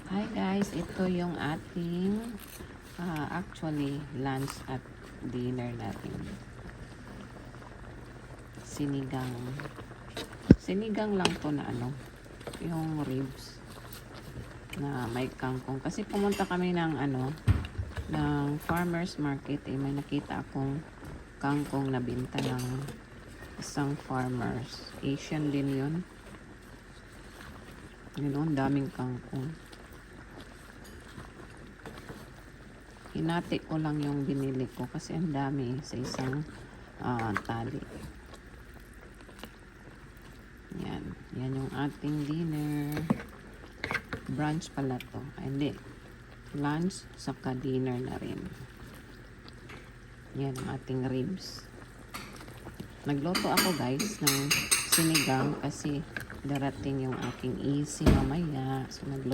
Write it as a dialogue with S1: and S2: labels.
S1: Hi guys, ito yung ating actually lunch at dinner natin. Sinigang. Sinigang lang to na yung ribs na may kangkong. Kasi pumunta kami ng farmers market, may nakita akong kangkong na binta ng isang farmers. Asian din yun. Yun, daming kangkong. Hinati ko lang yung binili ko kasi ang dami sa isang tali. Yan yung ating dinner. Brunch pala to. Ay, hindi. Lunch saka dinner na rin. Yan ang ating ribs. Nagluto ako guys ng sinigang kasi darating yung aking easy mamaya. So nagluto